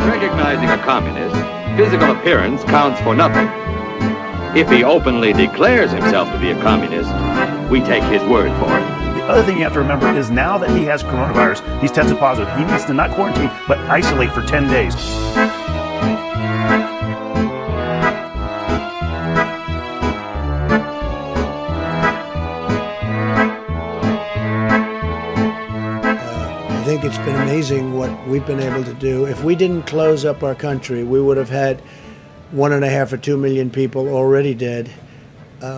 Recognizing a communist, physical appearance counts for nothing. If he openly declares himself to be a communist, we take his word for it. The other thing you have to remember is now that he has coronavirus, he's tested positive, he needs to not quarantine, but isolate for 10 days. I think it's been amazing what we've been able to do. If we didn't close up our country, we would have had 1.5 or 2 million people already dead.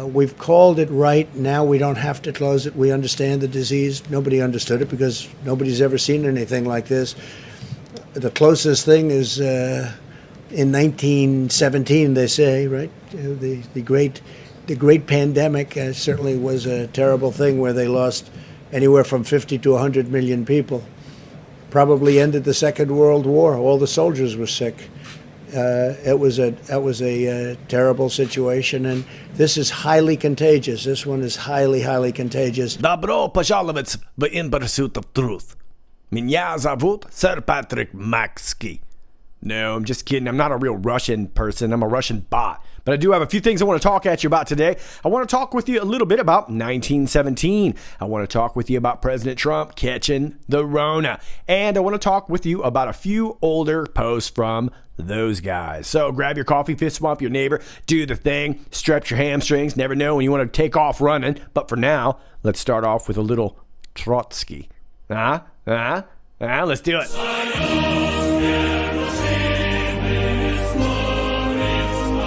We've called it right. Now we don't have to close it. We understand the disease. Nobody understood it because nobody's ever seen anything like this. The closest thing is in 1917, they say, right? The great pandemic certainly was a terrible thing where they lost anywhere from 50 to 100 million people. Probably ended the Second World War. All the soldiers were sick. That was a terrible situation, and this is highly contagious. This one is highly contagious. Добро пожаловать в In Pursuit of Truth. Меня зовут Sir Patrick Maxky. No, I'm just kidding. I'm not a real Russian person. I'm a Russian bot. But I do have a few things I want to talk at you about today. I want to talk with you a little bit about 1917. I want to talk with you about President Trump catching the Rona. And I want to talk with you about a few older posts from those guys. So grab your coffee, fist bump your neighbor, do the thing, stretch your hamstrings. Never know when you want to take off running. But for now, let's start off with a little Trotsky. Let's do it.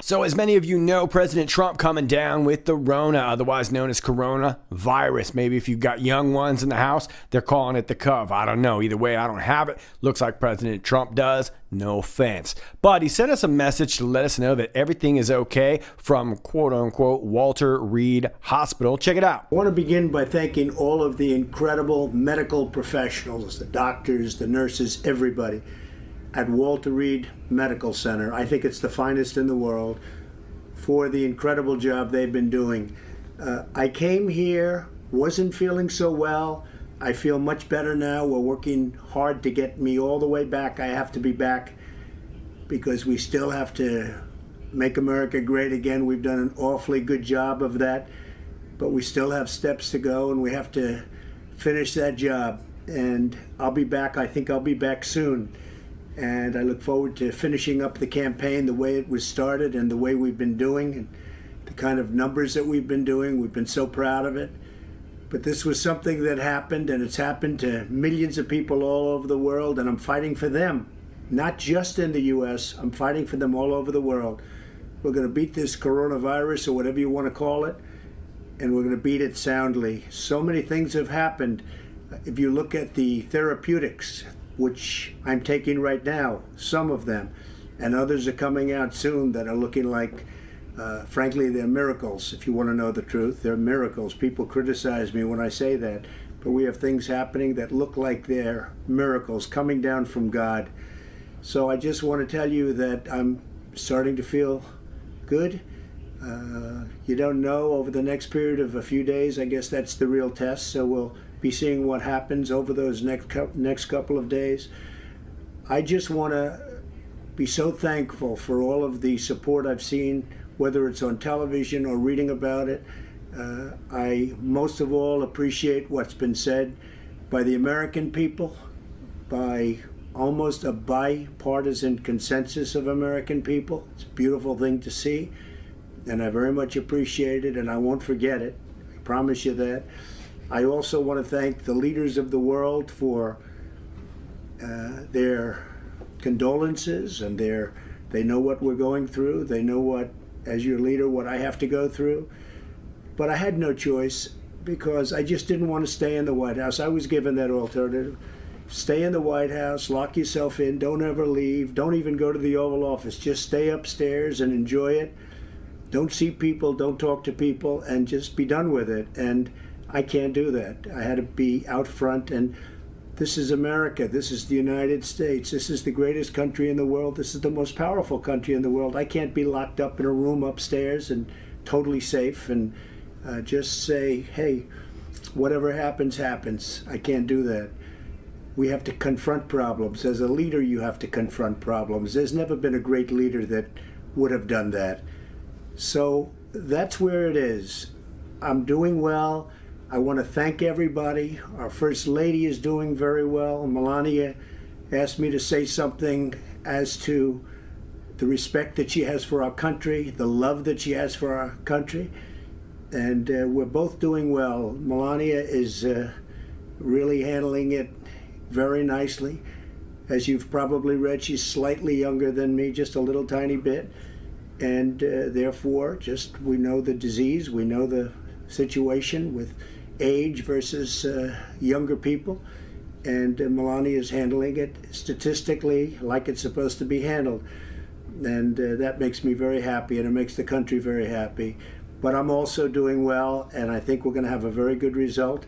So as many of you know, President Trump coming down with the Rona, otherwise known as coronavirus. Maybe if you've got young ones in the house, they're calling it the Cov. I don't know. Either way, I don't have it. Looks like President Trump does. No offense. But he sent us a message to let us know that everything is okay from quote-unquote Walter Reed Hospital. Check it out. I want to begin by thanking all of the incredible medical professionals, the doctors, the nurses, everybody at Walter Reed Medical Center. I think it's the finest in the world for the incredible job they've been doing. I came here, wasn't feeling so well. I feel much better now. We're working hard to get me all the way back. I have to be back because we still have to make America great again. We've done an awfully good job of that, but we still have steps to go and we have to finish that job. And I'll be back. I think I'll be back soon. And I look forward to finishing up the campaign the way it was started and the way we've been doing and the kind of numbers that we've been doing. We've been so proud of it. But this was something that happened, and it's happened to millions of people all over the world, and I'm fighting for them, not just in the U.S. I'm fighting for them all over the world. We're going to beat this coronavirus, or whatever you want to call it, and we're going to beat it soundly. So many things have happened. If you look at the therapeutics, which I'm taking right now, some of them, and others are coming out soon that are looking like, frankly, they're miracles. If you want to know the truth, they're miracles. People criticize me when I say that, but we have things happening that look like they're miracles coming down from God. So I just want to tell you that I'm starting to feel good. You don't know over the next period of a few days. I guess that's the real test. So we'll be seeing what happens over those next couple of days. I just want to be so thankful for all of the support I've seen, whether it's on television or reading about it. I most of all appreciate what's been said by the American people, by almost a bipartisan consensus of American people. It's a beautiful thing to see, and I very much appreciate it, and I won't forget it. I promise you that. I also want to thank the leaders of the world for their condolences, and they know what we're going through. They know what, as your leader, what I have to go through. But I had no choice because I just didn't want to stay in the White House. I was given that alternative. stay in the White House, lock yourself in, don't ever leave, don't even go to the Oval Office. Just stay upstairs and enjoy it. Don't see people, don't talk to people, and just be done with it. And I can't do that. I had to be out front, and this is America. This is the United States. This is the greatest country in the world. This is the most powerful country in the world. I can't be locked up in a room upstairs and totally safe and just say, hey, whatever happens, happens. I can't do that. We have to confront problems. As a leader, you have to confront problems. There's never been a great leader that would have done that. So that's where it is. I'm doing well. I want to thank everybody. Our First Lady is doing very well. Melania asked me to say something as to the respect that she has for our country, the love that she has for our country, and we're both doing well. Melania is really handling it very nicely. As you've probably read, she's slightly younger than me, just a little tiny bit, and therefore, just we know the disease, we know the situation with age versus younger people, and Melania is handling it statistically like it's supposed to be handled, and that makes me very happy, and it makes the country very happy. But I'm also doing well, and I think we're going to have a very good result.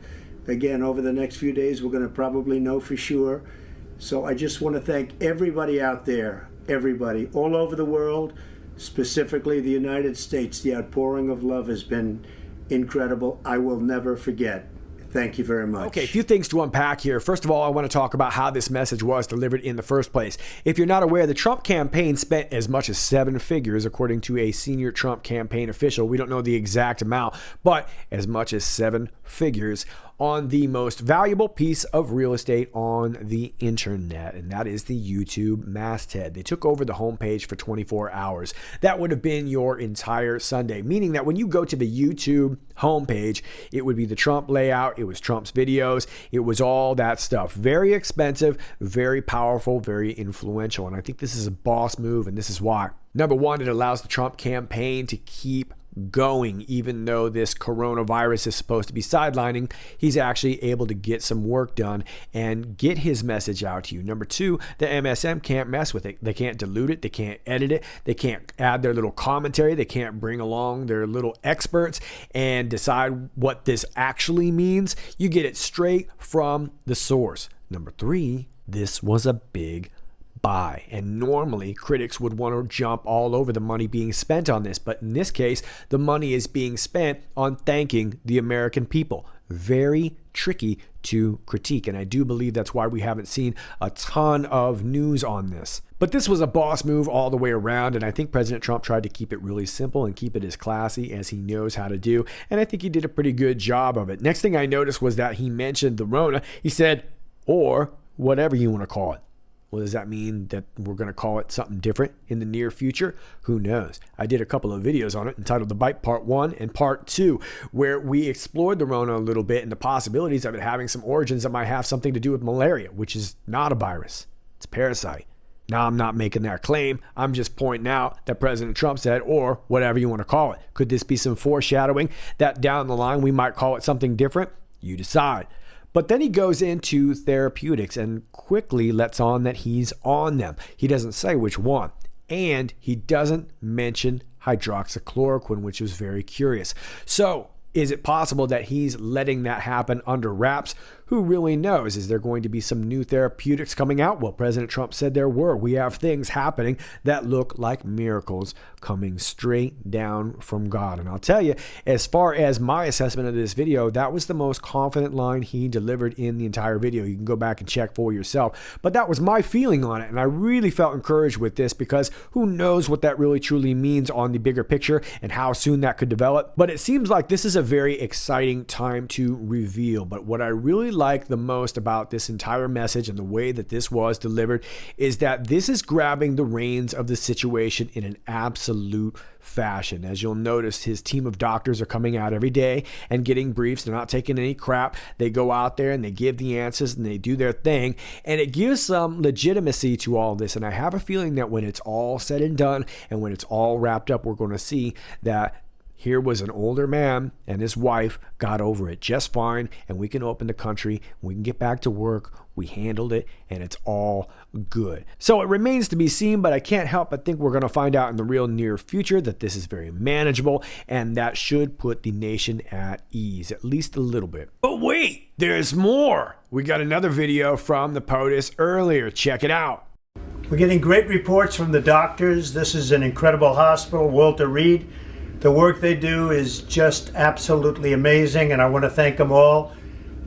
Again, over the next few days, we're going to probably know for sure. So I just want to thank everybody out there, everybody, all over the world, specifically the United States. The outpouring of love has been incredible. I will never forget. Thank you very much. Okay, a few things to unpack here. First of all, I want to talk about how this message was delivered in the first place. If you're not aware, the Trump campaign spent as much as 7 figures, according to a senior Trump campaign official. We don't know the exact amount, but as much as 7 figures on the most valuable piece of real estate on the internet, and that is the YouTube masthead. They took over the homepage for 24 hours. That would have been your entire Sunday, meaning that when you go to the YouTube homepage, it would be the Trump layout, it was Trump's videos, it was all that stuff. Very expensive, very powerful, very influential, and I think this is a boss move, and this is why. Number one, it allows the Trump campaign to keep going. Even though this coronavirus is supposed to be sidelining, he's actually able to get some work done and get his message out to you. Number two, the MSM can't mess with it. They can't dilute it. They can't edit it. They can't add their little commentary. They can't bring along their little experts and decide what this actually means. You get it straight from the source. Number three, this was a big buy. And normally critics would want to jump all over the money being spent on this. But in this case, the money is being spent on thanking the American people. Very tricky to critique. And I do believe that's why we haven't seen a ton of news on this. But this was a boss move all the way around. And I think President Trump tried to keep it really simple and keep it as classy as he knows how to do. And I think he did a pretty good job of it. Next thing I noticed was that he mentioned the Rona. He said, or whatever you want to call it. Well, does that mean that we're going to call it something different in the near future? Who knows? I did a couple of videos on it entitled The Bite Part 1 and Part 2, where we explored the Rona a little bit and the possibilities of it having some origins that might have something to do with malaria, which is not a virus. It's a parasite. Now, I'm not making that claim. I'm just pointing out that President Trump said, or whatever you want to call it. Could this be some foreshadowing that down the line we might call it something different? You decide. But then he goes into therapeutics and quickly lets on that he's on them. He doesn't say which one. And he doesn't mention hydroxychloroquine, which was very curious. So, is it possible that he's letting that happen under wraps? Who really knows? Is there going to be some new therapeutics coming out? Well, President Trump said there were. We have things happening that look like miracles coming straight down from God. And I'll tell you, as far as my assessment of this video, that was the most confident line he delivered in the entire video. You can go back and check for yourself. But that was my feeling on it. And I really felt encouraged with this because who knows what that really truly means on the bigger picture and how soon that could develop. But it seems like this is a very exciting time to reveal. But what I really like the most about this entire message and the way that this was delivered is that this is grabbing the reins of the situation in an absolute fashion. As you'll notice, his team of doctors are coming out every day and getting briefs. They're not taking any crap. They go out there and they give the answers and they do their thing. And it gives some legitimacy to all this. And I have a feeling that when it's all said and done and when it's all wrapped up, we're going to see that Here was an older man and his wife got over it just fine, and we can open the country, we can get back to work, we handled it, and it's all good. So it remains to be seen, but I can't help but think we're going to find out in the real near future that this is very manageable, and that should put the nation at ease, at least a little bit. But wait, there's more. We got another video from the POTUS earlier. Check it out. We're getting great reports from the doctors. This is an incredible hospital, Walter Reed. The work they do is just absolutely amazing, and I want to thank them all.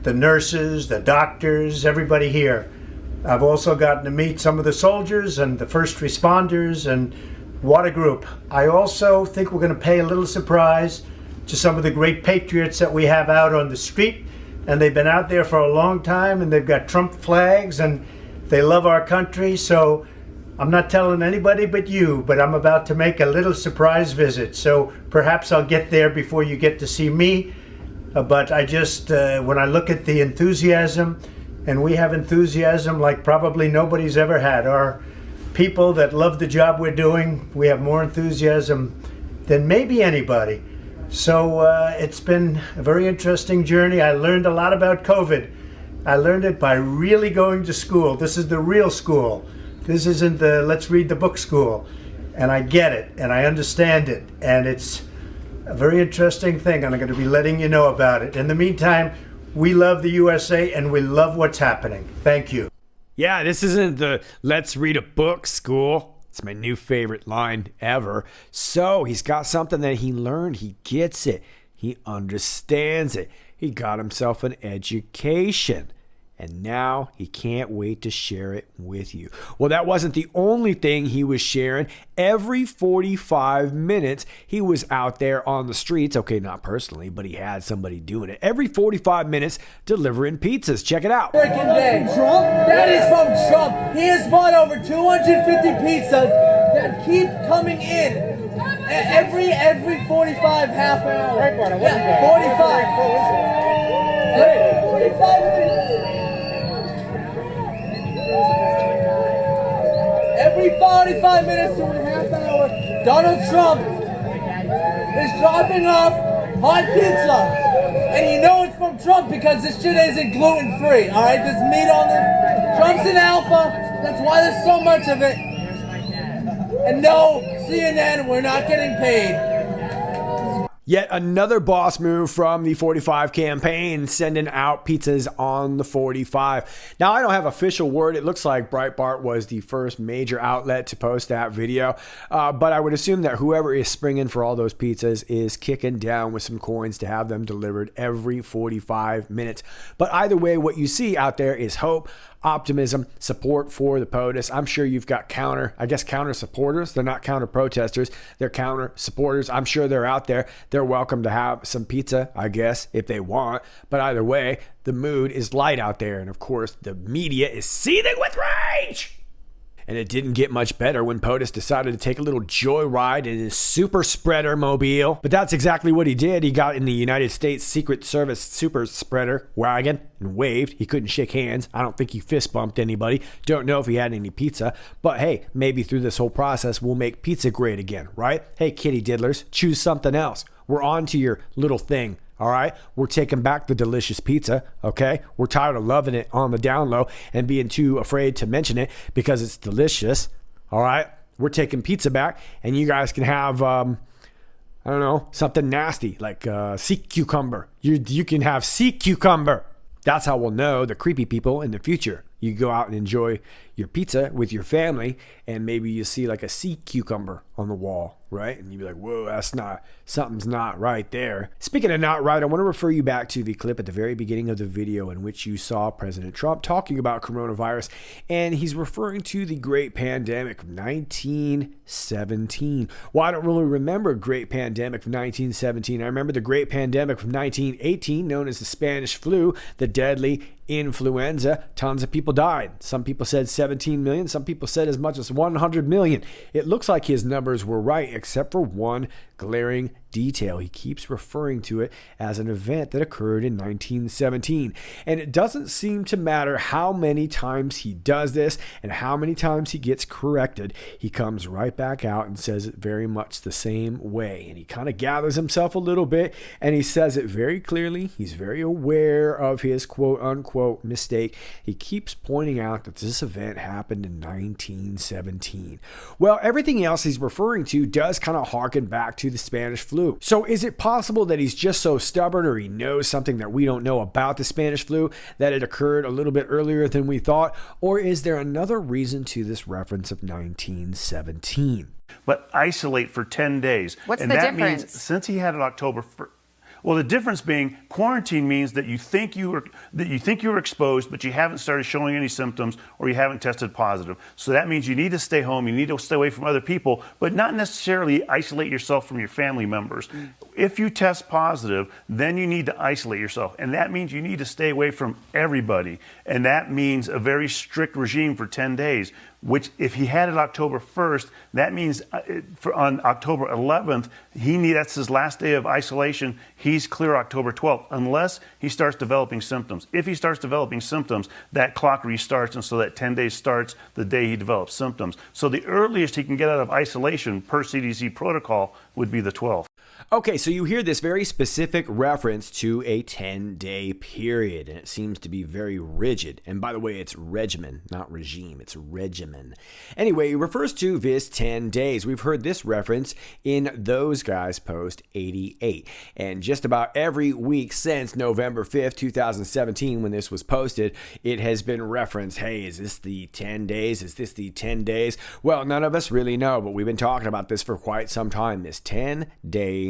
The nurses, the doctors, everybody here. I've also gotten to meet some of the soldiers and the first responders, and what a group. I also think we're going to pay a little surprise to some of the great patriots that we have out on the street, and they've been out there for a long time, and they've got Trump flags, and they love our country. So I'm not telling anybody but you, but I'm about to make a little surprise visit. So perhaps I'll get there before you get to see me. But I just, when I look at the enthusiasm, and we have enthusiasm like probably nobody's ever had. Our people that love the job we're doing, we have more enthusiasm than maybe anybody. So it's been a very interesting journey. I learned a lot about COVID. I learned it by really going to school. This is the real school. This isn't the let's read the book school. And I get it, and I understand it, and it's a very interesting thing, and I'm going to be letting you know about it. In the meantime, we love the USA, and we love what's happening. Thank you. Yeah, this isn't the let's read a book school. It's my new favorite line ever. So he's got something that he learned. He gets it. He understands it. He got himself an education. And now he can't wait to share it with you. Well, that wasn't the only thing he was sharing. Every 45 minutes, he was out there on the streets. Okay, not personally, but he had somebody doing it. Every 45 minutes, delivering pizzas. Check it out. Freaking day. Trump? That is from Trump. He has bought over 250 pizzas that keep coming in. Every 45 half hour. Yeah, 45. 45 minutes. Every 45 minutes to a half hour, Donald Trump is dropping off hot pizza. And you know it's from Trump because this shit isn't gluten-free, all right? There's meat on there. Trump's an alpha. That's why there's so much of it. And no, CNN, we're not getting paid. Yet another boss move from the 45 campaign, sending out pizzas on the 45. Now, I don't have official word. It looks like Breitbart was the first major outlet to post that video. But I would assume that whoever is springing for all those pizzas is kicking down with some coins to have them delivered every 45 minutes. But either way, what you see out there is hope, optimism, support for the POTUS. I'm sure you've got counter supporters. They're not counter protesters. They're counter supporters. I'm sure they're out there. They're welcome to have some pizza, I guess, if they want. But either way, the mood is light out there. And of course, the media is seething with rage. And it didn't get much better when POTUS decided to take a little joyride in his super spreader mobile. But that's exactly what he did. He got in the United States Secret Service super spreader wagon and waved. He couldn't shake hands. I don't think he fist bumped anybody. Don't know if he had any pizza. But hey, maybe through this whole process, we'll make pizza great again, right? Hey, kitty diddlers, choose something else. We're on to your little thing. All right, we're taking back the delicious pizza, okay? We're tired of loving it on the down low and being too afraid to mention it because it's delicious, all right? We're taking pizza back, and you guys can have, I don't know, something nasty like sea cucumber. You can have sea cucumber. That's how we'll know the creepy people in the future. You go out and enjoy your pizza with your family, and maybe you see like a sea cucumber on the wall, right? And you'd be like, whoa, something's not right there. Speaking of not right, I want to refer you back to the clip at the very beginning of the video in which you saw President Trump talking about coronavirus, and he's referring to the great pandemic of 1917. Well, I don't really remember great pandemic of 1917. I remember the great pandemic of 1918, known as the Spanish flu, the deadly influenza. Tons of people died. Some people said 17 million. Some people said as much as 100 million. It looks like his numbers were right, except for one glaring detail. He keeps referring to it as an event that occurred in 1917. And it doesn't seem to matter how many times he does this and how many times he gets corrected. He comes right back out and says it very much the same way. And he kind of gathers himself a little bit and he says it very clearly. He's very aware of his quote unquote mistake. He keeps pointing out that this event happened in 1917. Well, everything else he's referring to does kind of harken back to the Spanish flu. So is it possible that he's just so stubborn, or he knows something that we don't know about the Spanish flu, that it occurred a little bit earlier than we thought? Or is there another reason to this reference of 1917? But isolate for 10 days. What's and the that difference? means since he had it October 1st, well, the difference being quarantine means that you think you were exposed, but you haven't started showing any symptoms or you haven't tested positive. So that means you need to stay home, you need to stay away from other people, but not necessarily isolate yourself from your family members. If you test positive, then you need to isolate yourself, and that means you need to stay away from everybody. And that means a very strict regime for 10 days. Which, if he had it October 1st, that means on October 11th, that's his last day of isolation. He's clear October 12th, unless he starts developing symptoms. If he starts developing symptoms, that clock restarts, and so that 10 days starts the day he develops symptoms. So the earliest he can get out of isolation per CDC protocol would be the 12th. Okay, so you hear this very specific reference to a 10-day period, and it seems to be very rigid. And by the way, it's regimen, not regime. It's regimen. Anyway, it refers to this 10 days. We've heard this reference in Those Guys Post 88. And just about every week since November 5th, 2017, when this was posted, it has been referenced. Hey, is this the 10 days? Is this the 10 days? Well, none of us really know, but we've been talking about this for quite some time. This 10 days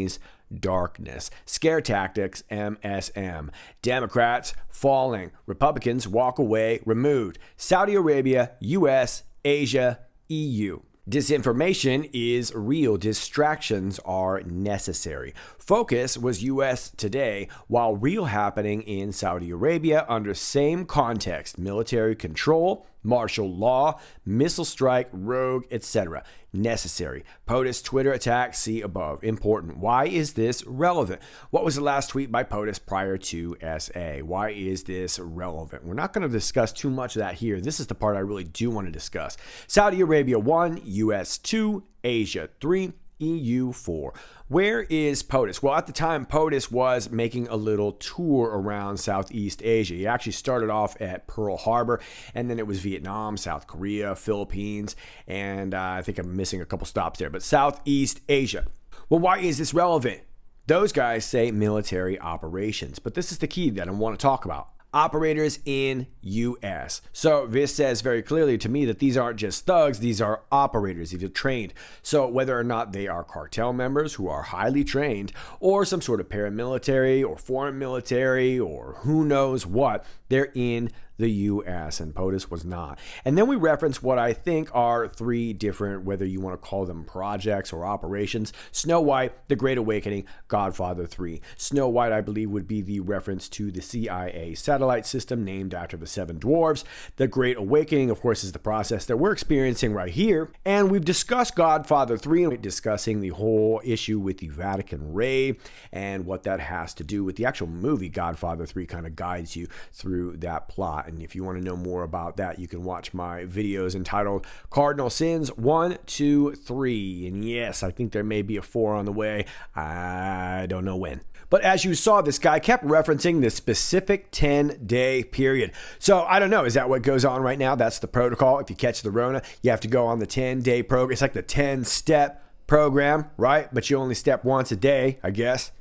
darkness. Scare tactics, MSM. Democrats falling. Republicans walk away, removed. Saudi Arabia, US, Asia, EU. Disinformation is real. Distractions are necessary. Focus was US today, while real happening in Saudi Arabia under same context. Military control, martial law, missile strike, rogue, etc. Necessary. POTUS Twitter attack, see above. Important. Why is this relevant? What was the last tweet by POTUS prior to SA? Why is this relevant? We're not going to discuss too much of that here. This is the part I really do want to discuss. Saudi Arabia 1, US 2, Asia 3, EU 4. Where is POTUS? Well, at the time, POTUS was making a little tour around Southeast Asia. He actually started off at Pearl Harbor, and then it was Vietnam, South Korea, Philippines, and I think I'm missing a couple stops there, but Southeast Asia. Well, why is this relevant? Those guys say military operations, but this is the key that I want to talk about. Operators in U.S. So this says very clearly to me that these aren't just thugs, these are operators, these are trained. So whether or not they are cartel members who are highly trained, or some sort of paramilitary or foreign military or who knows what, they're in the U.S. and POTUS was not. And then we reference what I think are three different, whether you want to call them projects or operations: Snow White, The Great Awakening, Godfather 3. Snow White, I believe, would be the reference to the CIA satellite system named after the Seven Dwarfs. The Great Awakening, of course, is the process that we're experiencing right here. And we've discussed Godfather 3, discussing the whole issue with the Vatican raid and what that has to do with the actual movie. Godfather 3 kind of guides you through that plot. And if you want to know more about that, you can watch my videos entitled Cardinal Sins 1, 2, 3. And yes, I think there may be a 4 on the way. I don't know when. But as you saw, this guy kept referencing this specific 10-day period. So I don't know. Is that what goes on right now? That's the protocol. If you catch the Rona, you have to go on the 10-day program. It's like the 10-step program, right? But you only step once a day, I guess.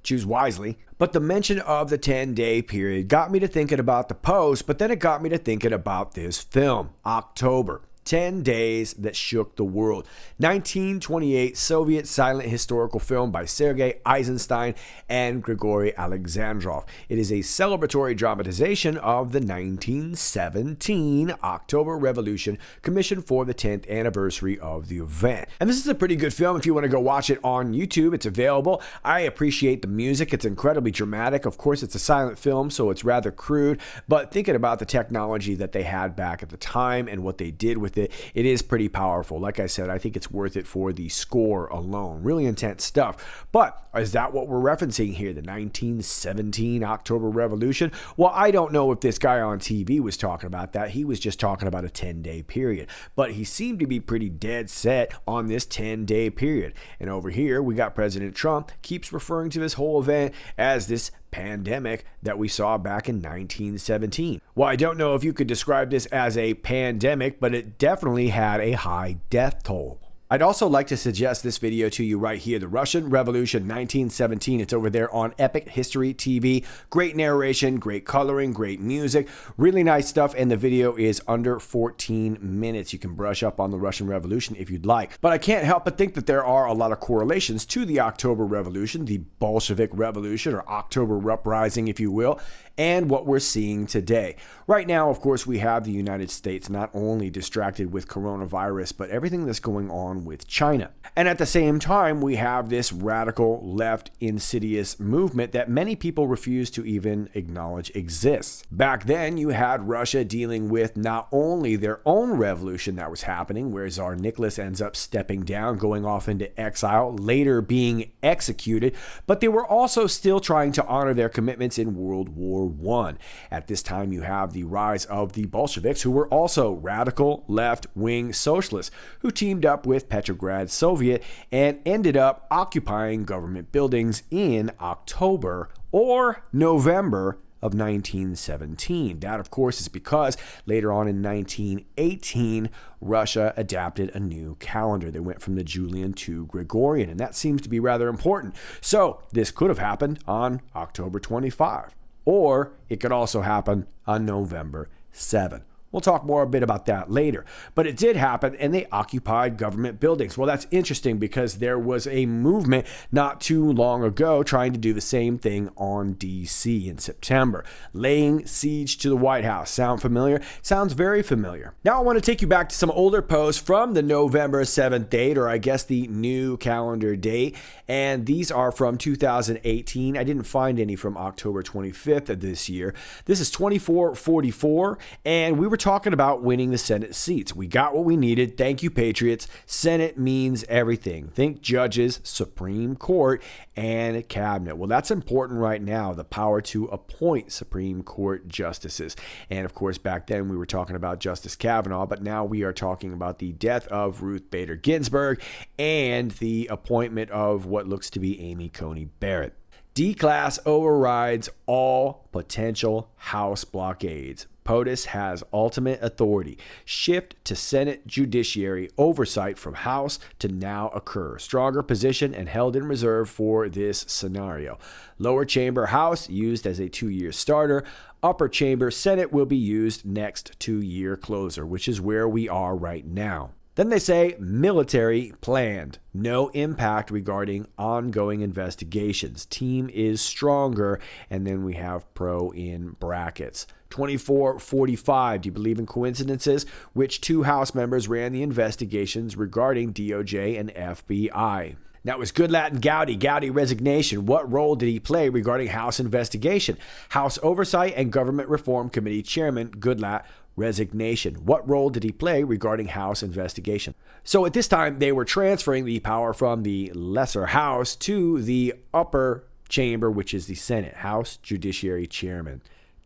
Choose wisely. But the mention of the 10-day period got me to thinking about the post, but then it got me to thinking about this film, October. 10 Days That Shook the World. 1928 Soviet silent historical film by Sergei Eisenstein and Grigory Alexandrov. It is a celebratory dramatization of the 1917 October Revolution, commissioned for the 10th anniversary of the event. And this is a pretty good film if you want to go watch it on YouTube. It's available. I appreciate the music. It's incredibly dramatic. Of course, it's a silent film, so it's rather crude, but thinking about the technology that they had back at the time and what they did with worth it. It is pretty powerful. Like I said, I think it's worth it for the score alone. Really intense stuff. But is that what we're referencing here, the 1917 October Revolution? Well, I don't know if this guy on TV was talking about that. He was just talking about a 10-day period. But he seemed to be pretty dead set on this 10-day period. And over here, we got President Trump keeps referring to this whole event as this pandemic that we saw back in 1917. Well, I don't know if you could describe this as a pandemic, but it definitely had a high death toll. I'd also like to suggest this video to you right here, The Russian Revolution 1917. It's over there on Epic History TV. Great narration, great coloring, great music, really nice stuff, and the video is under 14 minutes. You can brush up on the Russian Revolution if you'd like. But I can't help but think that there are a lot of correlations to the October Revolution, the Bolshevik Revolution, or October Uprising, if you will, and what we're seeing today. Right now, of course, we have the United States not only distracted with coronavirus, but everything that's going on with China. And at the same time, we have this radical left insidious movement that many people refuse to even acknowledge exists. Back then, you had Russia dealing with not only their own revolution that was happening, where Tsar Nicholas ends up stepping down, going off into exile, later being executed, but they were also still trying to honor their commitments in World War I. At this time, you have the rise of the Bolsheviks, who were also radical left-wing socialists, who teamed up with Petrograd Soviet and ended up occupying government buildings in October or November of 1917. That, of course, is because later on in 1918, Russia adapted a new calendar. They went from the Julian to Gregorian, and that seems to be rather important. So this could have happened on October 25, or it could also happen on November 7. We'll talk more a bit about that later. But it did happen, and they occupied government buildings. Well, that's interesting because there was a movement not too long ago trying to do the same thing on D.C. in September, laying siege to the White House. Sound familiar? Sounds very familiar. Now I want to take you back to some older posts from the November 7th date, or I guess the new calendar date, and these are from 2018. I didn't find any from October 25th of this year. This is 2444, and we were talking about winning the Senate seats. We got what we needed. Thank you, Patriots. Senate means everything. Think judges, Supreme Court, and cabinet. Well, that's important right now, the power to appoint Supreme Court justices. And of course, back then we were talking about Justice Kavanaugh, but now we are talking about the death of Ruth Bader Ginsburg and the appointment of what looks to be Amy Coney Barrett. D-Class overrides all potential House blockades. POTUS has ultimate authority. Shift to Senate judiciary oversight from House to now occur. Stronger position and held in reserve for this scenario. Lower chamber House used as a 2-year starter. Upper chamber Senate will be used next 2-year closer, which is where we are right now. Then they say military planned. No impact regarding ongoing investigations. Team is stronger. And then we have pro in brackets. 2445. Do you believe in coincidences? Which 2 House members ran the investigations regarding DOJ and FBI? That was Goodlatte and Gowdy. Gowdy resignation. What role did he play regarding House investigation? House Oversight and Government Reform Committee Chairman Goodlatte resignation. What role did he play regarding House investigation? So at this time, they were transferring the power from the lesser House to the upper chamber, which is the Senate. House Judiciary Chairman.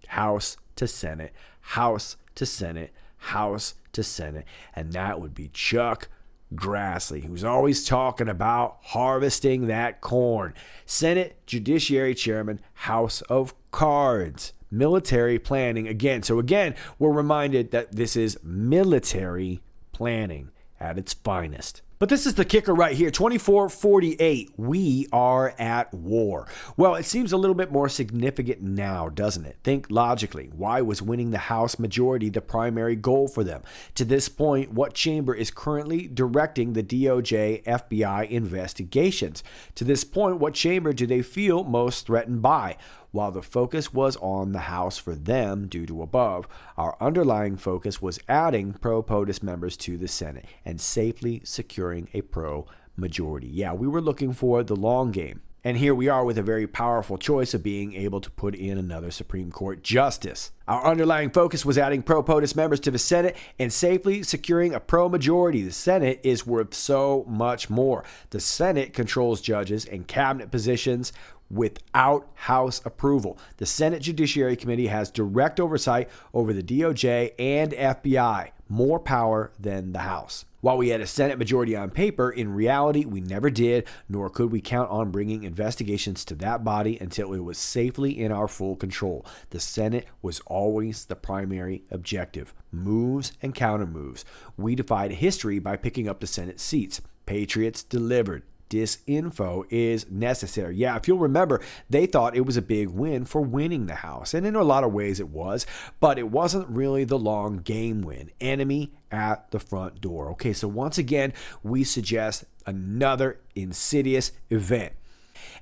House to Senate. House to Senate. House to Senate. And that would be Chuck Grassley, who's always talking about harvesting that corn. Senate Judiciary Chairman, House of Cards. Military planning again. So again, we're reminded that this is military planning at its finest. But this is the kicker right here, 2448, we are at war. Well, it seems a little bit more significant now, doesn't it? Think logically. Why was winning the House majority the primary goal for them? To this point, what chamber is currently directing the DOJ FBI investigations? To this point, what chamber do they feel most threatened by? While the focus was on the House for them due to above, our underlying focus was adding pro-POTUS members to the Senate and safely securing a pro majority. Yeah, we were looking for the long game. And here we are with a very powerful choice of being able to put in another Supreme Court justice. Our underlying focus was adding pro-POTUS members to the Senate and safely securing a pro-majority. The Senate is worth so much more. The Senate controls judges and cabinet positions without House approval. The Senate Judiciary Committee has direct oversight over the DOJ and FBI, more power than the House. While we had a Senate majority on paper, in reality, we never did, nor could we count on bringing investigations to that body until it was safely in our full control. The Senate was always the primary objective. Moves and countermoves. We defied history by picking up the Senate seats. Patriots delivered. Disinfo is necessary. Yeah, if you'll remember, they thought it was a big win for winning the House. And in a lot of ways it was, but it wasn't really the long game win. Enemy at the front door. Okay, so once again, we suggest another insidious event.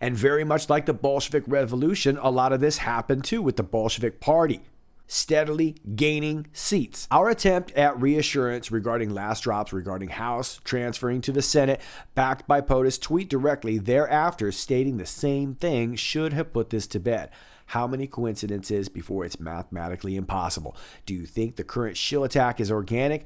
And very much like the Bolshevik Revolution, a lot of this happened too with the Bolshevik Party. Steadily gaining seats. Our attempt at reassurance regarding last drops regarding House transferring to the Senate, backed by POTUS, tweet directly thereafter stating the same thing, should have put this to bed. How many coincidences before it's mathematically impossible? Do you think the current shill attack is organic?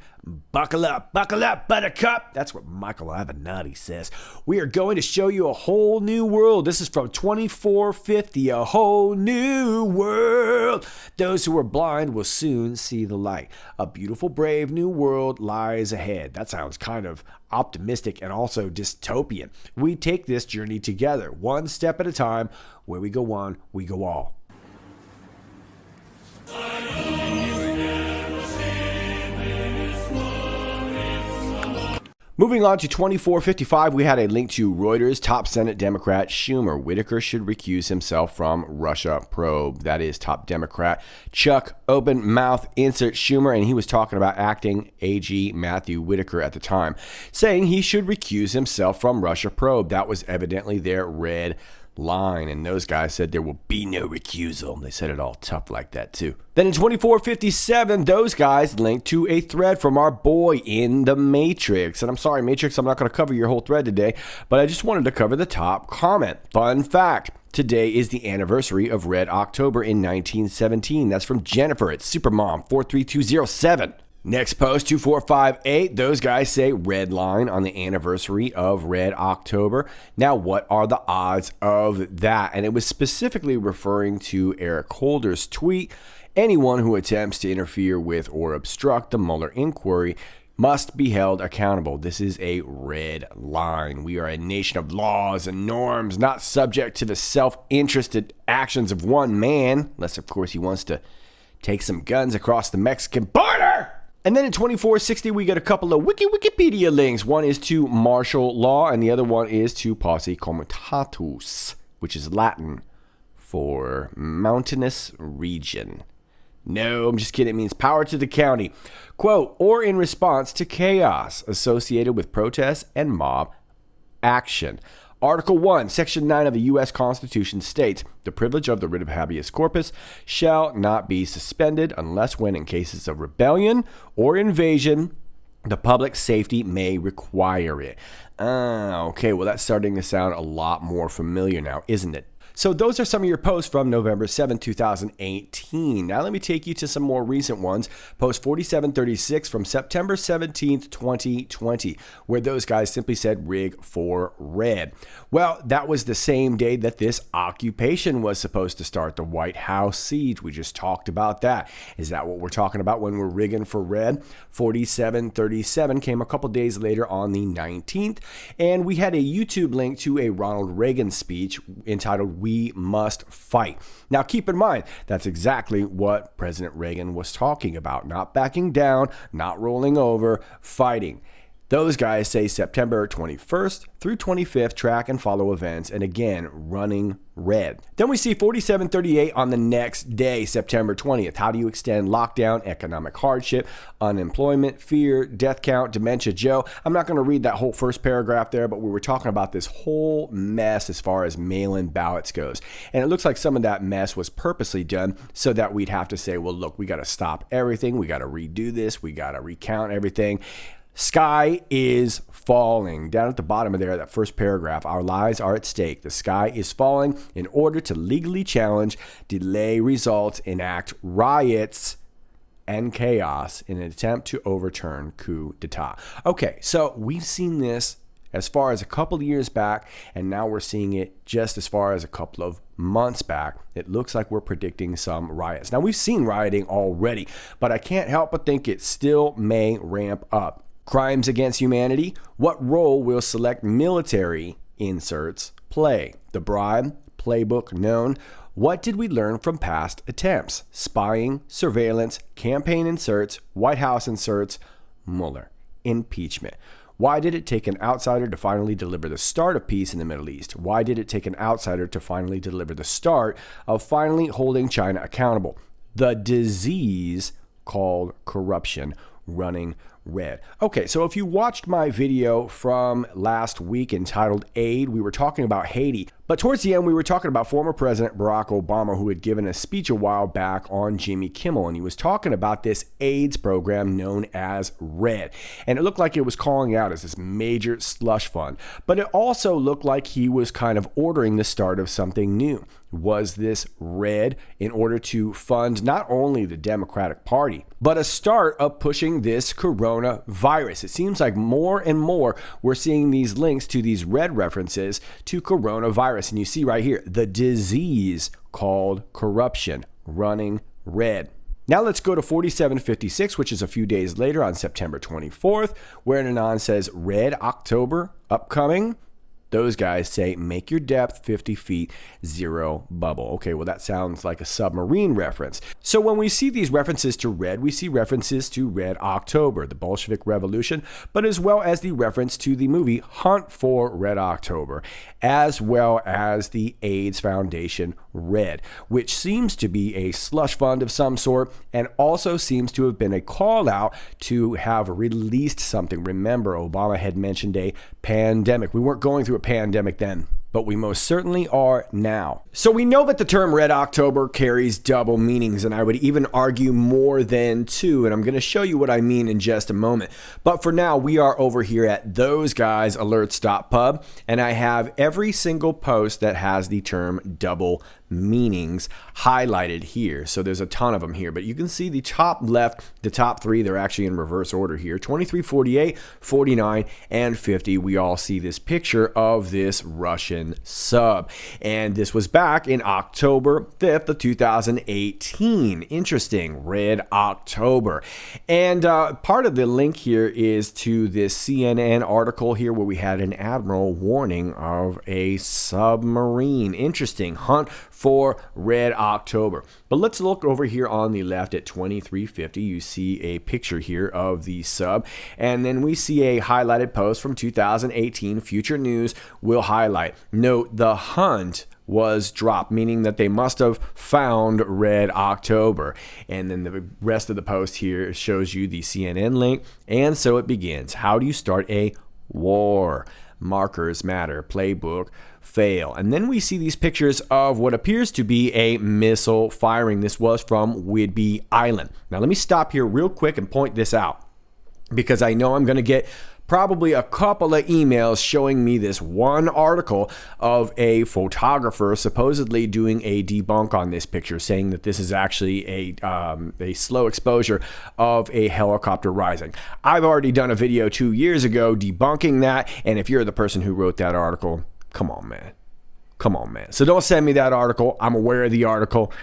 Buckle up, buttercup. That's what Michael Avenatti says. We are going to show you a whole new world. This is from 2450, a whole new world. Those who are blind will soon see the light. A beautiful, brave new world lies ahead. That sounds kind of optimistic and also dystopian. We take this journey together, one step at a time. Where we go one, we go all. Moving on to 2455, we had a link to Reuters. Top Senate Democrat Schumer. Whitaker should recuse himself from Russia probe. That is top Democrat Chuck open mouth insert Schumer, and he was talking about acting AG Matthew Whitaker at the time, saying he should recuse himself from Russia probe. That was evidently their red line, and those guys said there will be no recusal. They said it all tough like that too. Then in 2457, those guys linked to a thread from our boy in the Matrix. And I'm sorry, Matrix, I'm not going to cover your whole thread today, but I just wanted to cover the top comment. Fun fact: today is the anniversary of Red October in 1917. That's from Jennifer at Supermom43207. Next post, 2458, those guys say red line on the anniversary of Red October. Now, what are the odds of that? And it was specifically referring to Eric Holder's tweet. Anyone who attempts to interfere with or obstruct the Mueller inquiry must be held accountable. This is a red line. We are a nation of laws and norms, not subject to the self-interested actions of one man, unless, of course, he wants to take some guns across the Mexican border. And then in 2460, we get a couple of Wikipedia links. One is to martial law, and the other one is to posse comitatus, which is Latin for mountainous region. No, I'm just kidding. It means power to the county. Quote, or in response to chaos associated with protests and mob action. Article 1, Section 9 of the U.S. Constitution states, the privilege of the writ of habeas corpus shall not be suspended unless when in cases of rebellion or invasion, the public safety may require it. Okay, well that's starting to sound a lot more familiar now, isn't it? So those are some of your posts from November 7, 2018. Now let me take you to some more recent ones. Post 4736 from September 17th, 2020, where those guys simply said rig for red. Well, that was the same day that this occupation was supposed to start, the White House siege. We just talked about that. Is that what we're talking about when we're rigging for red? 4737 came a couple days later on the 19th, and we had a YouTube link to a Ronald Reagan speech entitled We Must Fight. Now, keep in mind, that's exactly what President Reagan was talking about. Not backing down, not rolling over, fighting. Those guys say September 21st through 25th, track and follow events, and again, running red. Then we see 4738 on the next day, September 20th. How do you extend lockdown, economic hardship, unemployment, fear, death count, dementia Joe? I'm not going to read that whole first paragraph there, but we were talking about this whole mess as far as mail-in ballots goes. And it looks like some of that mess was purposely done so that we'd have to say, well, look, we got to stop everything. We got to redo this. We got to recount everything. Sky is falling. Down at the bottom of there, that first paragraph, our lives are at stake. The sky is falling in order to legally challenge, delay results, enact riots and chaos in an attempt to overturn coup d'etat. Okay, so we've seen this as far as a couple of years back, and now we're seeing it just as far as a couple of months back. It looks like we're predicting some riots. Now, we've seen rioting already, but I can't help but think it still may ramp up. Crimes against humanity. What role will select military inserts play? The bribe, playbook known. What did we learn from past attempts? Spying, surveillance, campaign inserts, White House inserts, Mueller, impeachment. Why did it take an outsider to finally deliver the start of peace in the Middle East? Why did it take an outsider to finally deliver the start of finally holding China accountable? The disease called corruption running red. Okay, so if you watched my video from last week entitled Aid, we were talking about Haiti. But towards the end, we were talking about former President Barack Obama, who had given a speech a while back on Jimmy Kimmel, and he was talking about this AIDS program known as RED. And it looked like it was calling out as this major slush fund. But it also looked like he was kind of ordering the start of something new. Was this RED in order to fund not only the Democratic Party, but a start of pushing this coronavirus? It seems like more and more we're seeing these links to these RED references to coronavirus. And you see right here, the disease called corruption running red. Now let's go to 4756, which is a few days later on September 24th, where Nanan says Red October upcoming. Those guys say, make your depth 50 feet, zero bubble. Okay, well, that sounds like a submarine reference. So when we see these references to Red, we see references to Red October, the Bolshevik Revolution, but as well as the reference to the movie Hunt for Red October, as well as the AIDS Foundation Red, which seems to be a slush fund of some sort, and also seems to have been a call out to have released something. Remember, Obama had mentioned a pandemic. We weren't going through a pandemic then, but we most certainly are now. So we know that the term Red October carries double meanings, and I would even argue more than two, and I'm going to show you what I mean in just a moment. But for now, we are over here at thoseguysalerts.pub, and I have every single post that has the term double meanings highlighted here. So there's a ton of them here, but you can see the top left, the top three, they're actually in reverse order here. 23, 48, 49, and 50. We all see this picture of this Russian sub. And this was back in October 5th of 2018. Interesting, Red October. And part of the link here is to this CNN article here where we had an admiral warning of a submarine. Interesting. Hunt for Red October. But let's look over here on the left at 2350. You see a picture here of the sub, and then we see a highlighted post from 2018. Future News will highlight. Note the hunt was dropped, meaning that they must have found Red October. And then the rest of the post here shows you the CNN link. And so it begins. How do you start a war? Markers matter. Playbook fail. And then we see these pictures of what appears to be a missile firing. This was from Whidbey Island. Now let me stop here real quick and point this out, because I know I'm going to get probably a couple of emails showing me this one article of a photographer supposedly doing a debunk on this picture, saying that this is actually a slow exposure of a helicopter rising. I've already done a video 2 years ago debunking that, and if you're the person who wrote that article, come on, man. Come on, man. So don't send me that article. I'm aware of the article.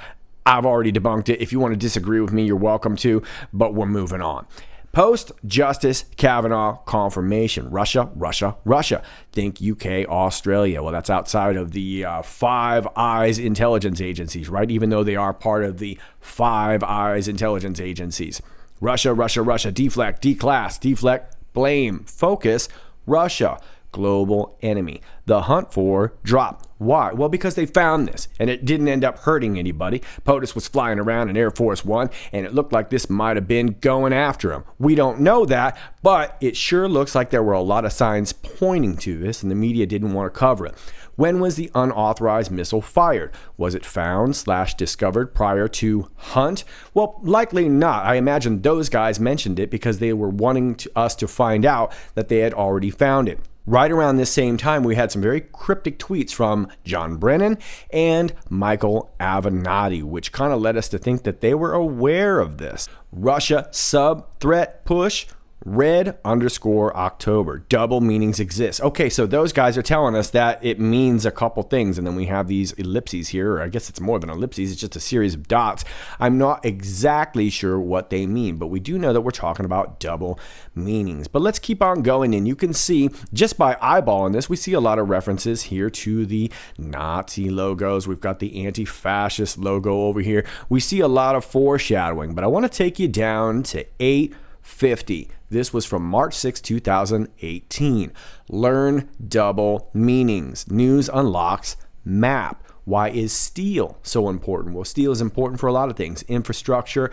I've already debunked it. If you want to disagree with me, you're welcome to, but we're moving on. Post-Justice Kavanaugh confirmation. Russia, Russia, Russia. Think UK, Australia. Well, that's outside of the Five Eyes intelligence agencies, right? Even though they are part of the Five Eyes intelligence agencies. Russia, Russia, Russia. Deflect, declass, deflect, blame, focus, Russia. global enemy. The hunt for dropped. Why? Well, because they found this, and it didn't end up hurting anybody. POTUS was flying around in Air Force One, and it looked like this might have been going after him. We don't know that, but it sure looks like there were a lot of signs pointing to this, and the media didn't want to cover it. When was the unauthorized missile fired? Was it found/discovered prior to hunt? Well, likely not. I imagine those guys mentioned it because they were wanting us to find out that they had already found it. Right around this same time, we had some very cryptic tweets from John Brennan and Michael Avenatti, which kind of led us to think that they were aware of this. Russia sub-threat push. Red_October. Double meanings exist. Okay, so those guys are telling us that it means a couple things, and then we have these ellipses here, or I guess it's more than ellipses, it's just a series of dots. I'm not exactly sure what they mean, but we do know that we're talking about double meanings. But let's keep on going, and you can see, just by eyeballing this, we see a lot of references here to the Nazi logos. We've got the anti-fascist logo over here. We see a lot of foreshadowing, but I want to take you down to 850. This was from March 6, 2018. Learn double meanings. News unlocks map. Why is steel so important? Well, steel is important for a lot of things. Infrastructure,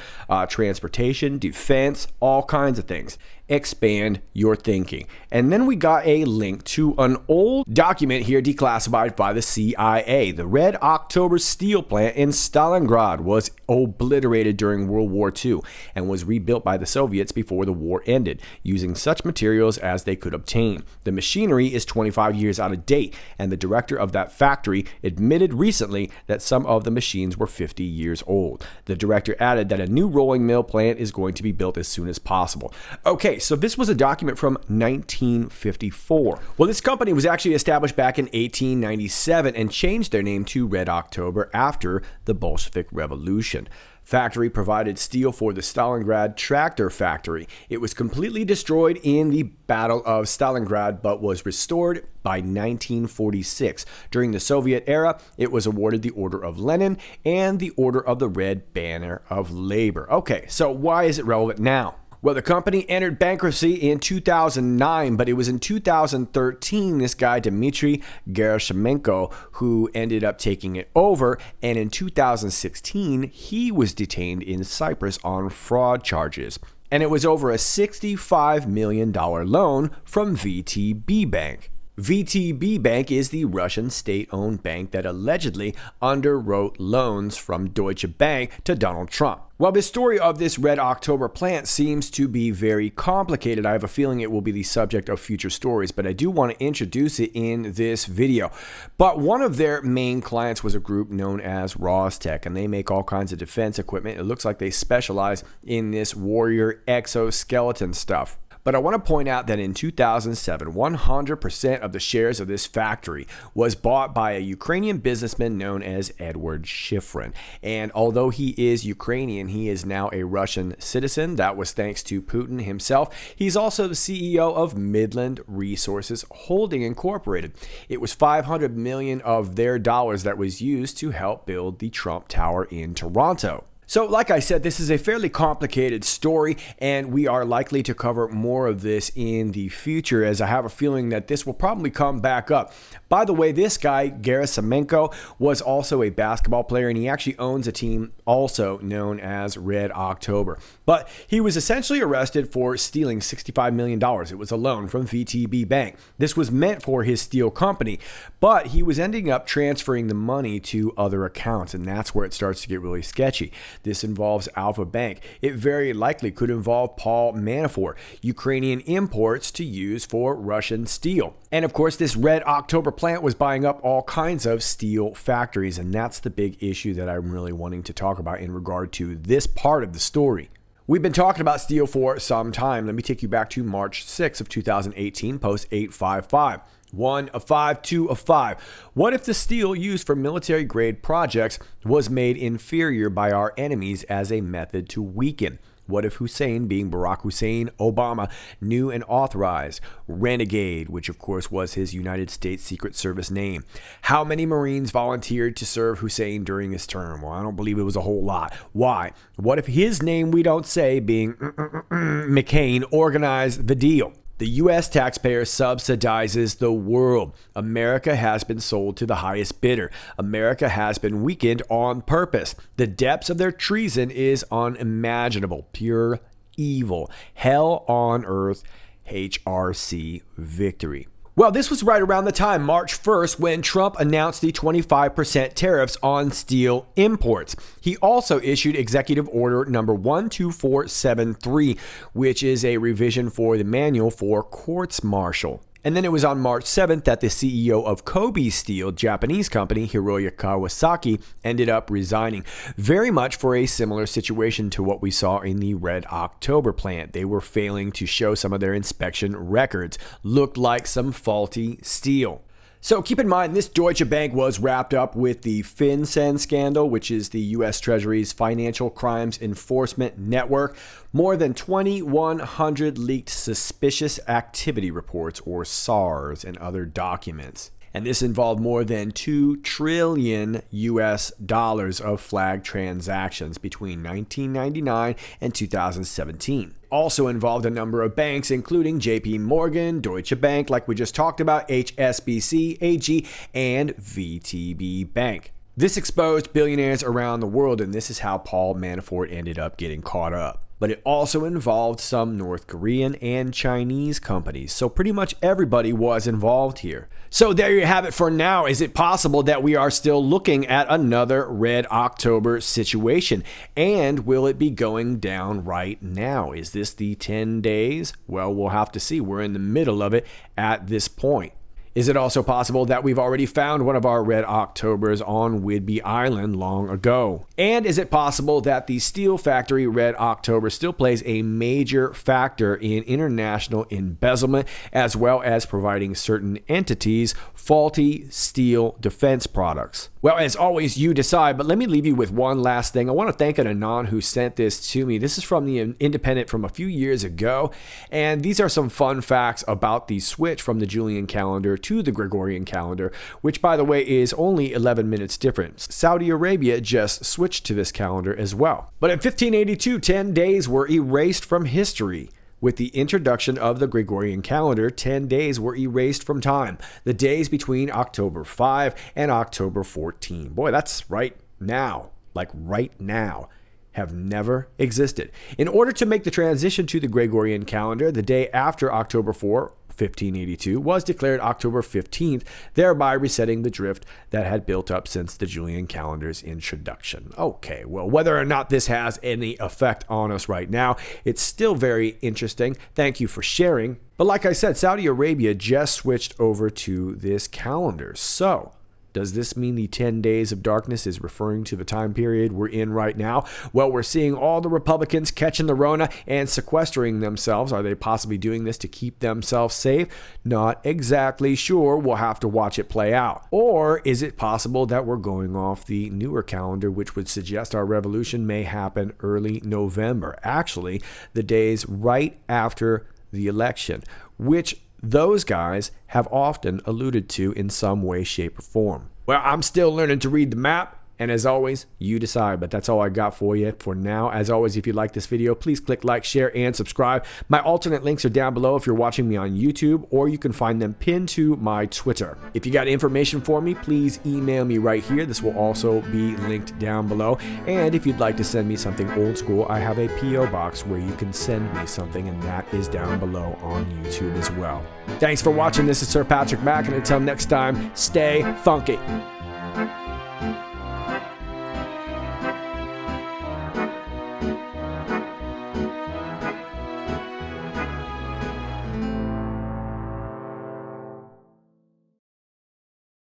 transportation, defense, all kinds of things. Expand your thinking. And then we got a link to an old document here declassified by the CIA. The Red October steel plant in Stalingrad was obliterated during World War II and was rebuilt by the Soviets before the war ended, using such materials as they could obtain. The machinery is 25 years out of date, and the director of that factory admitted recently that some of the machines were 50 years old. The director added that a new rolling mill plant is going to be built as soon as possible. Okay, so this was a document from 1954. Well, this company was actually established back in 1897 and changed their name to Red October after the Bolshevik Revolution. Factory provided steel for the Stalingrad tractor factory. It was completely destroyed in the Battle of Stalingrad, but was restored by 1946. During the Soviet era, it was awarded the Order of Lenin and the Order of the Red Banner of Labor. Okay, so why is it relevant now? Well, the company entered bankruptcy in 2009, but it was in 2013 this guy, Dmitry Gerasimenko, who ended up taking it over. And in 2016, he was detained in Cyprus on fraud charges. And it was over a $65 million loan from VTB Bank. VTB Bank is the Russian state-owned bank that allegedly underwrote loans from Deutsche Bank to Donald Trump. While the story of this Red October plant seems to be very complicated, I have a feeling it will be the subject of future stories, but I do want to introduce it in this video. But one of their main clients was a group known as Rostec, and they make all kinds of defense equipment. It looks like they specialize in this warrior exoskeleton stuff. But I want to point out that in 2007, 100% of the shares of this factory was bought by a Ukrainian businessman known as Edward Shifrin. And although he is Ukrainian, he is now a Russian citizen. That was thanks to Putin himself. He's also the CEO of Midland Resources Holding Incorporated. It was $500 million of their dollars that was used to help build the Trump Tower in Toronto. So, like I said, this is a fairly complicated story, and we are likely to cover more of this in the future, as I have a feeling that this will probably come back up. By the way, this guy, Gerasimenko, was also a basketball player, and he actually owns a team also known as Red October. But he was essentially arrested for stealing $65 million. It was a loan from VTB Bank. This was meant for his steel company, but he was ending up transferring the money to other accounts, and that's where it starts to get really sketchy. This involves Alpha Bank. It very likely could involve Paul Manafort, Ukrainian imports to use for Russian steel. And of course, this Red October plant was buying up all kinds of steel factories, and that's the big issue that I'm really wanting to talk about in regard to this part of the story. We've been talking about steel for some time. Let me take you back to March 6 of 2018, post 855. 1 of 5, 2 of 5. What if the steel used for military-grade projects was made inferior by our enemies as a method to weaken? What if Hussein, being Barack Hussein Obama, knew and authorized Renegade, which of course was his United States Secret Service name? How many Marines volunteered to serve Hussein during his term? Well, I don't believe it was a whole lot. Why? What if his name we don't say, being McCain, organized the deal? The U.S. taxpayer subsidizes the world. America has been sold to the highest bidder. America has been weakened on purpose. The depths of their treason is unimaginable. Pure evil. Hell on earth. HRC victory. Well, this was right around the time, March 1st, when Trump announced the 25% tariffs on steel imports. He also issued Executive Order number 12473, which is a revision for the manual for courts-martial. And then it was on March 7th that the CEO of Kobe Steel, Japanese company, Hiroya Kawasaki, ended up resigning. Very much for a similar situation to what we saw in the Red October plant. They were failing to show some of their inspection records. Looked like some faulty steel. So keep in mind, this Deutsche Bank was wrapped up with the FinCEN scandal, which is the U.S. Treasury's Financial Crimes Enforcement Network. More than 2,100 leaked suspicious activity reports, or SARs, and other documents. And this involved more than $2 trillion US of flagged transactions between 1999 and 2017. Also involved a number of banks, including JP Morgan, Deutsche Bank, like we just talked about, HSBC, AG, and VTB Bank. This exposed billionaires around the world, and this is how Paul Manafort ended up getting caught up. But it also involved some North Korean and Chinese companies. So pretty much everybody was involved here. So there you have it for now. Is it possible that we are still looking at another Red October situation? And will it be going down right now? Is this the 10 days? Well, we'll have to see. We're in the middle of it at this point. Is it also possible that we've already found one of our Red Octobers on Whidbey Island long ago? And is it possible that the steel factory Red October still plays a major factor in international embezzlement, as well as providing certain entities faulty steel defense products? Well, as always, you decide, but let me leave you with one last thing. I want to thank an Anon who sent this to me. This is from the Independent from a few years ago, and these are some fun facts about the switch from the Julian calendar to the Gregorian calendar, which, by the way, is only 11 minutes different. Saudi Arabia just switched to this calendar as well. But in 1582, 10 days were erased from history. With the introduction of the Gregorian calendar, 10 days were erased from time. The days between October 5 and October 14. Boy, that's right now. Like right now. Have never existed. In order to make the transition to the Gregorian calendar, the day after October 4, 1582, was declared October 15th, thereby resetting the drift that had built up since the Julian calendar's introduction. Okay, well, whether or not this has any effect on us right now, it's still very interesting. Thank you for sharing. But like I said, Saudi Arabia just switched over to this calendar. So, does this mean the 10 days of darkness is referring to the time period we're in right now? Well, we're seeing all the Republicans catching the Rona and sequestering themselves. Are they possibly doing this to keep themselves safe? Not exactly sure. We'll have to watch it play out. Or is it possible that we're going off the newer calendar, which would suggest our revolution may happen early November? Actually, the days right after the election, which those guys have often alluded to in some way, shape, or form. Well, I'm still learning to read the map, and as always, you decide, but that's all I got for you for now. As always, if you like this video, please click like, share, and subscribe. My alternate links are down below if you're watching me on YouTube, or you can find them pinned to my Twitter. If you got information for me, please email me right here. This will also be linked down below. And if you'd like to send me something old school, I have a P.O. box where you can send me something, and that is down below on YouTube as well. Thanks for watching. This is Sir Patrick Mack, and until next time, stay funky.